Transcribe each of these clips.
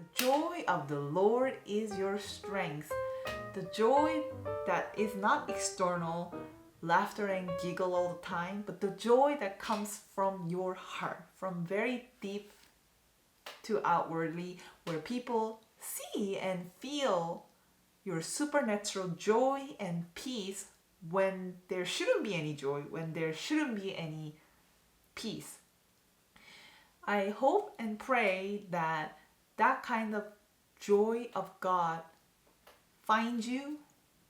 The joy of the Lord is your strength. The joy that is not external, laughter and giggle all the time, but the joy that comes from your heart, from very deep to outwardly, where people see and feel your supernatural joy and peace when there shouldn't be any joy, when there shouldn't be any peace. I hope and pray that that kind of joy of God finds you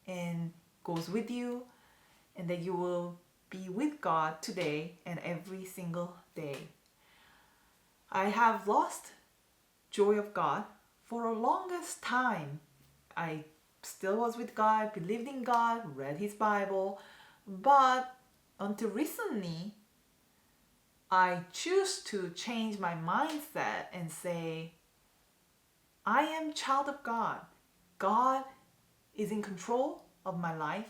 and goes with you, and that you will be with God today and every single day. I have lost joy of God for a longest time. I still was with God, believed in God, read His Bible, but until recently, I choose to change my mindset and say, I am child of God. God is in control of my life,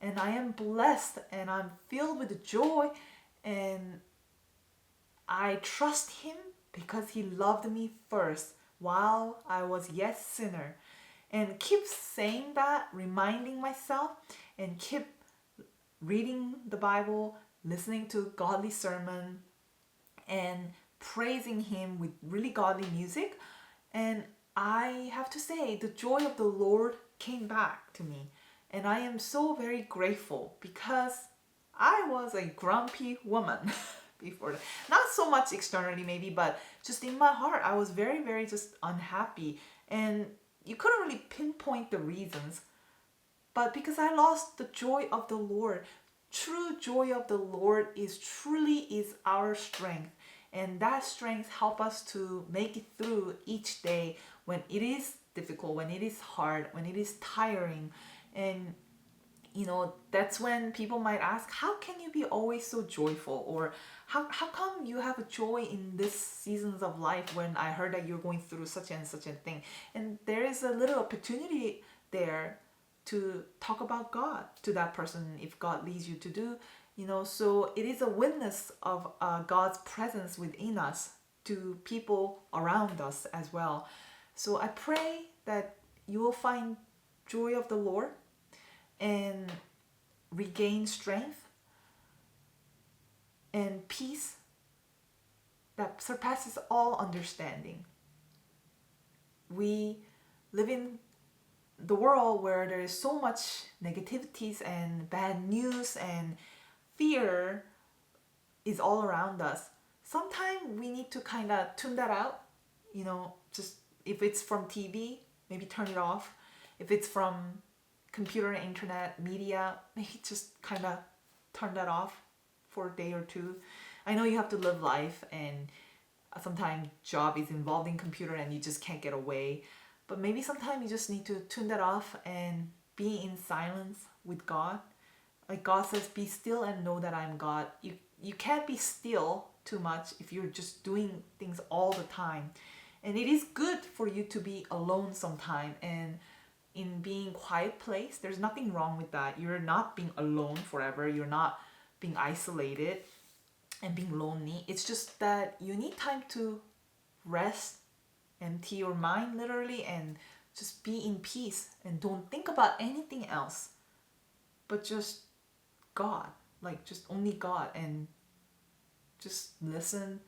and I am blessed and I'm filled with joy, and I trust Him because He loved me first while I was yet sinner. And keep saying that, reminding myself, and keep reading the Bible, listening to godly sermon, and praising Him with really godly music. And I have to say, the joy of the Lord came back to me. And I am so very grateful because I was a grumpy woman before. Not so much externally, maybe, but just in my heart, I was very, very just unhappy. And you couldn't really pinpoint the reasons. But because I lost the joy of the Lord, true joy of the Lord is truly is our strength. And that strength help us to make it through each day when it is difficult, when it is hard, when it is tiring. And that's when people might ask, how can you be always so joyful? Or how come you have a joy in this seasons of life when I heard that you're going through such and such a thing? And there is a little opportunity there to talk about God to that person if God leads you to do. So it is a witness of God's presence within us to people around us as well. So I pray that you will find joy of the Lord and regain strength and peace that surpasses all understanding. We live in the world where there is so much negativities and bad news and fear is all around us. Sometimes we need to kind of tune that out. Just if it's from TV, maybe turn it off. If it's from computer, internet, media, maybe just kind of turn that off for a day or two. I know you have to live life, and sometimes job is involved in computer and you just can't get away. But maybe sometimes you just need to tune that off and be in silence with God. Like God says, be still and know that I'm God. You can't be still too much if you're just doing things all the time. And it is good for you to be alone sometime and in being quiet place. There's nothing wrong with that. You're not being alone forever. You're not being isolated and being lonely. It's just that you need time to rest, empty your mind literally, and just be in peace and don't think about anything else but just God. Like just only God, and just listen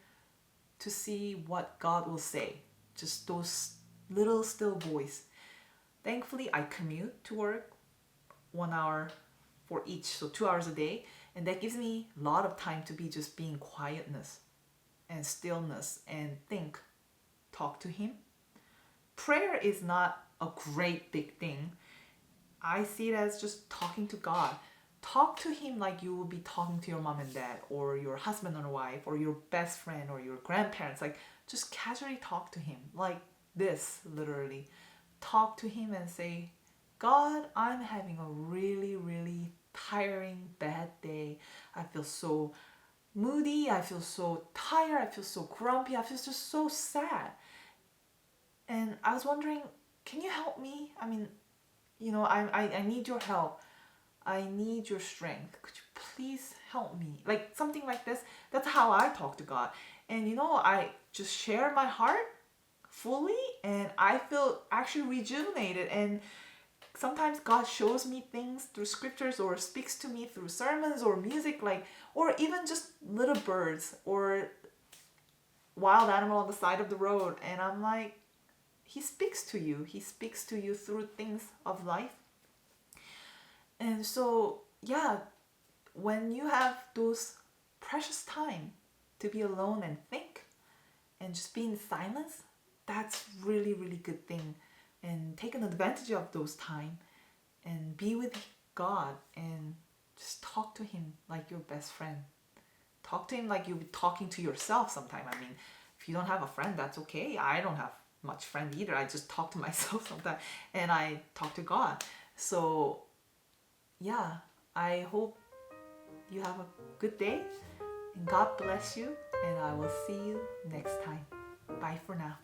to see what God will say. Just those little still voice. Thankfully, I commute to work 1 hour for each, so 2 hours a day, and that gives me a lot of time to be just being quietness and stillness and think, talk to Him. Prayer is not a great big thing. I see it as just talking to God. Talk to Him like you will be talking to your mom and dad, or your husband or wife, or your best friend, or your grandparents. Like just casually talk to Him like this, literally. Talk to Him and say, God, I'm having a really, really tiring, bad day. I feel so moody. I feel so tired. I feel so grumpy. I feel just so sad. And I was wondering, can you help me? I mean, I need your help. I need your strength. Could you please help me? Like something like this. That's how I talk to God. And I just share my heart fully, and I feel actually rejuvenated. And sometimes God shows me things through scriptures or speaks to me through sermons or music, like, or even just little birds or wild animal on the side of the road. And I'm like, He speaks to you. He speaks to you through things of life. And so, yeah, when you have those precious time to be alone and think and just be in silence, that's really, really good thing. And take an advantage of those time and be with God and just talk to Him like your best friend. Talk to Him like you'll be talking to yourself sometime. I mean, if you don't have a friend, that's okay. I don't have much friend either. I just talk to myself sometimes, and I talk to God. So yeah, I hope you have a good day, and God bless you, and I will see you next time. Bye for now.